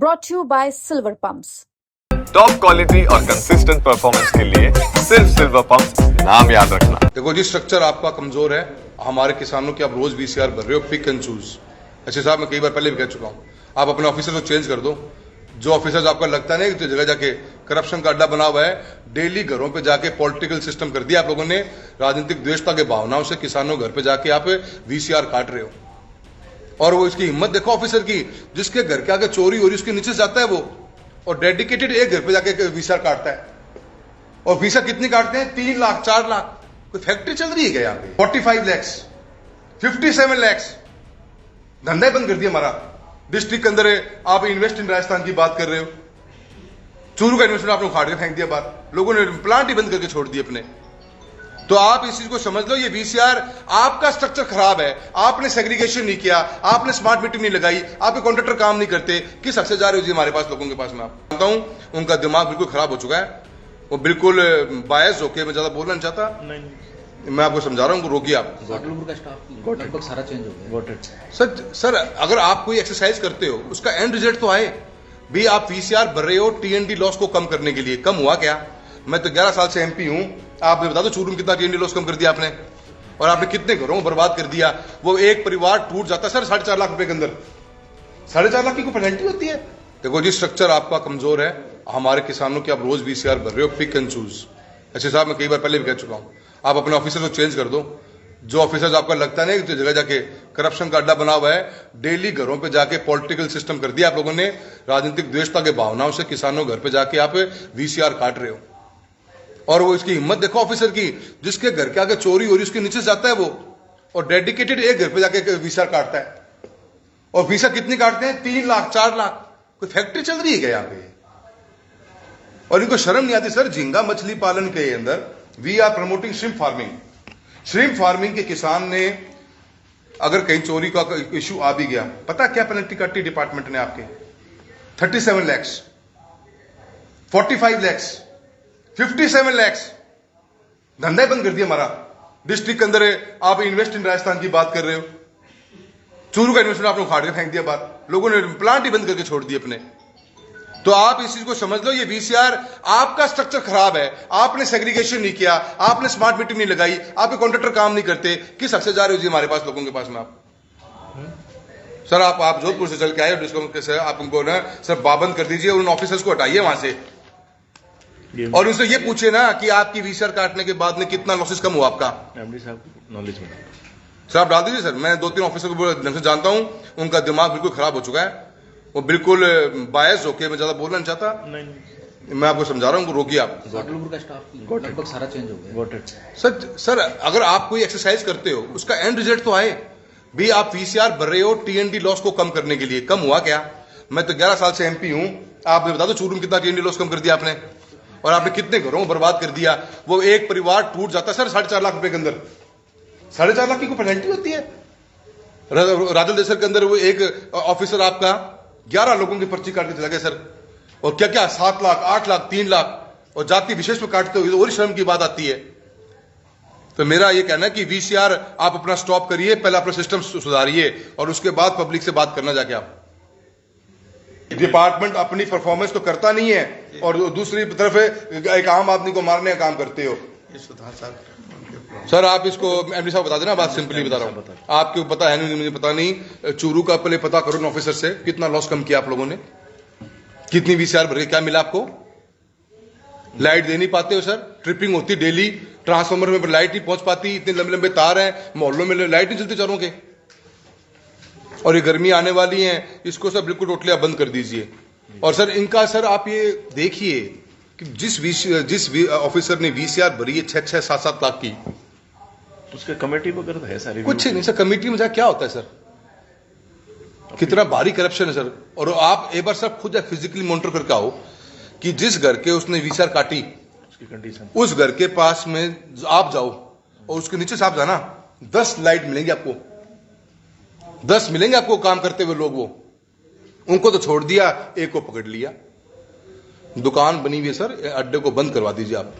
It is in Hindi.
brought to you by Silver Pumps. Top quality और कंसिस्टेंट परफॉर्मेंस के लिए सिर्फ सिल्वर पंप्स, नाम याद रखना। देखो जी, स्ट्रक्चर आपका कमजोर है। हमारे किसानों की आप रोज वीसीआर भर रहे हो, पिक एंड चूज। अच्छे साहब, मैं कई बार पहले भी कह चुका हूँ, आप अपने ऑफिसर को चेंज कर दो। जो ऑफिसर्स आपका लगता नहीं तो जगह जाके करप्शन का अड्डा बना हुआ है, डेली घरों पे जाके पॉलिटिकल सिस्टम कर दिया आप लोगों ने। राजनीतिक द्वेषता के भावनाओं से किसानों घर पे जाके आप वीसीआर काट रहे हो। और वो इसकी हिम्मत देखो ऑफिसर की, जिसके घर के आगे चोरी हो रही उसके नीचे जाता है वो, और डेडिकेटेड एक घर पे जाके वीसीआर काटता है। और वीसा कितनी काटते हैं? 3 लाख 4 लाख। कोई फैक्ट्री चल रही है क्या यहाँ पे? 45 लैक्स 57 लैक्स धंधा ही बंद कर दिया हमारा डिस्ट्रिक्ट के अंदर है। आप इन्वेस्ट इन राजस्थान की बात कर रहे हो, चूरू का इन्वेस्टमेंट आपने उखाड़ के फेंक दिया बाहर, लोगों ने प्लांट ही बंद करके छोड़ दिए अपने। तो आप इस चीज को समझ लो, ये वीसीआर आपका स्ट्रक्चर खराब है। आपने सेग्रीगेशन नहीं किया, आपने स्मार्ट मीटिंग नहीं लगाई, आपके कॉन्ट्रैक्टर काम नहीं करते। किस हक से जा रहे हो जी हमारे पास, लोगों के पास? मैं आप जानता हूं उनका दिमाग बिल्कुल खराब हो चुका है, वो बिल्कुल बायस होके, मैं ज्यादा बोलना नहीं चाहता। नहीं, मैं आपको समझा रहा हूँ, रोकिए आप। का स्टाफ लगभग सारा चेंज हो गया। सर अगर आप कोई एक्सरसाइज करते हो, उसका एंड रिजल्ट तो आए भी। आप वीसीआर भर रहे हो टीएनडी लॉस को कम करने के लिए। कम हुआ क्या? मैं तो 11 साल से एमपी हूं। आप बता दो चूरू में कितना टीएनडी लॉस कम कर दिया आपने, और आपने कितने घरों को बर्बाद कर दिया। वो एक परिवार टूट जाता है सर 4.5 लाख रुपए के अंदर। 4.5 लाख की कोई पेनल्टी होती है? देखो जी, स्ट्रक्चर आपका कमजोर है। हमारे किसानों की आप रोज वीसीआर भर रहे हो, पिक एंड चूज। अच्छे साहब, मैं कई बार पहले भी कह चुका हूं, आप अपने ऑफिसर को चेंज कर दो। जो ऑफिसर्स आपका लगता नहीं तो जगह जाके करप्शन का अड्डा बना हुआ है, डेली घरों पे जाके पॉलिटिकल सिस्टम कर दिया आप लोगों ने। राजनीतिक द्वेषता के भावनाओं से किसानों घर पे जाके आप वीसीआर काट रहे हो। और वो इसकी हिम्मत देखो ऑफिसर की, जिसके घर के आगे चोरी हो रही उसके नीचे जाता है वो, और डेडिकेटेड एक घर पे जाके वीसीआर काटता है। और वीसा कितनी काटते हैं? 3 लाख 4 लाख। कोई फैक्ट्री चल रही है क्या यहाँ पे? और इनको शर्म नहीं आती सर? झींगा मछली पालन के अंदर we are promoting shrimp farming. Shrimp farming के किसान ने अगर कहीं चोरी का इश्यू आ भी गया, पता क्या पेनल्टी काटी डिपार्टमेंट ने आपके? 37 लैक्स 45 लैक्स 57 लैक्स धंधा ही बंद कर दिया हमारा डिस्ट्रिक्ट के अंदर है। आप इन्वेस्ट इन राजस्थान की बात कर रहे हो, चूरू का इन्वेस्टमेंट आपने उखाड़ के फेंक दिया बाहर, लोगों ने प्लांट ही बंद करके छोड़ दिए अपने। तो आप इस चीज को समझ लो, ये वीसीआर आपका स्ट्रक्चर खराब है। आपने सेग्रीगेशन नहीं किया, आपने स्मार्ट मीटिंग नहीं लगाई, आपके कॉन्ट्रैक्टर काम नहीं करते। किस हक से जा रहे हो जी हमारे पास, लोगों के पास? में आप सर, आप जोधपुर से चल के आए हो, आप उनको ना सर पाबंद कर दीजिए, उन ऑफिसर्स को हटाइए वहां से। और उनसे ये पूछे ना कि आपकी वीसीआर काटने के बाद में कितना लॉसेस कम हुआ आपका। एमडी साहब नॉलेज में सर आप डाल दीजिए। सर मैं 2-3 ऑफिसर को ढंग से जानता हूं, उनका दिमाग बिल्कुल खराब हो चुका है, वो बिल्कुल बायस होके, मैं ज्यादा बोलना नहीं चाहता। नहीं, मैं आपको समझा रहा हूँ, रोकिए आप। का स्टाफ लगभग सारा चेंज हो गया। सर अगर आप कोई एक्सरसाइज करते हो, उसका एंड रिजल्ट तो आए भी। आप वीसीआर भर रहे हो टीएनडी लॉस को कम करने के लिए। कम हुआ क्या? मैं तो 11 साल से एमपी हूं। आप बता दो चूरू में कितना टीएनडी लॉस कम कर दिया आपने, और आपने कितने घरों को बर्बाद कर दिया। वो एक परिवार टूट जाता है सर 4.5 लाख रुपए के अंदर। 4.5 लाख की कोई पेनल्टी होती है? राजल देसर के अंदर वो एक ऑफिसर आपका 11 लोगों की पर्ची काट के चला गया सर। और क्या क्या 7 लाख 8 लाख 3 लाख, और जाति विशेष में काटते हुए और शर्म की बात आती है। तो मेरा ये कहना है कि वीसीआर आप अपना स्टॉप करिए, पहले अपना सिस्टम सुधारिए, और उसके बाद पब्लिक से बात करना जाके। आप डिपार्टमेंट अपनी परफॉर्मेंस तो करता नहीं है, और दूसरी तरफ एक आम आदमी को मारने का काम करते हो। सर आप इसको एमडी साहब बता देना, बात सिंपली बता रहा हूं। आपको पता है नहीं, मुझे पता नहीं। चूरू का पहले पता करो ऑफिसर से, कितना लॉस कम किया आप लोगों ने, कितनी वीसीआर भर, क्या मिला आपको? लाइट दे नहीं पाते हो सर, ट्रिपिंग होती डेली, ट्रांसफार्मर में लाइट नहीं पहुंच पाती, इतने लंबे लंबे तार हैं, मोहल्लों में लाइट नहीं चलती चारों के। और ये गर्मी आने वाली है, इसको सर बिल्कुल टोटली बंद कर दीजिए। और सर इनका सर आप ये देखिए कि जिस ऑफिसर ने वीसीआर भरी है 6-6 7-7 लाख की, उसके कमेटी वगैरह है सारी? कुछ नहीं सर, कमेटी में क्या होता है सर? कितना भारी करप्शन है सर। और आप एक बार सर खुद फिजिकली मॉनिटर करके आओ कि जिस घर के उसने वीसीआर काटी, उसकी कंडीशन, उस घर के पास में आप जाओ और उसके नीचे से आप जाना, 10 लाइट मिलेंगे आपको, 10 मिलेंगे आपको काम करते हुए लोग। वो उनको तो छोड़ दिया, एक को पकड़ लिया। दुकान बनी हुई है सर, अड्डे को बंद करवा दीजिए आप।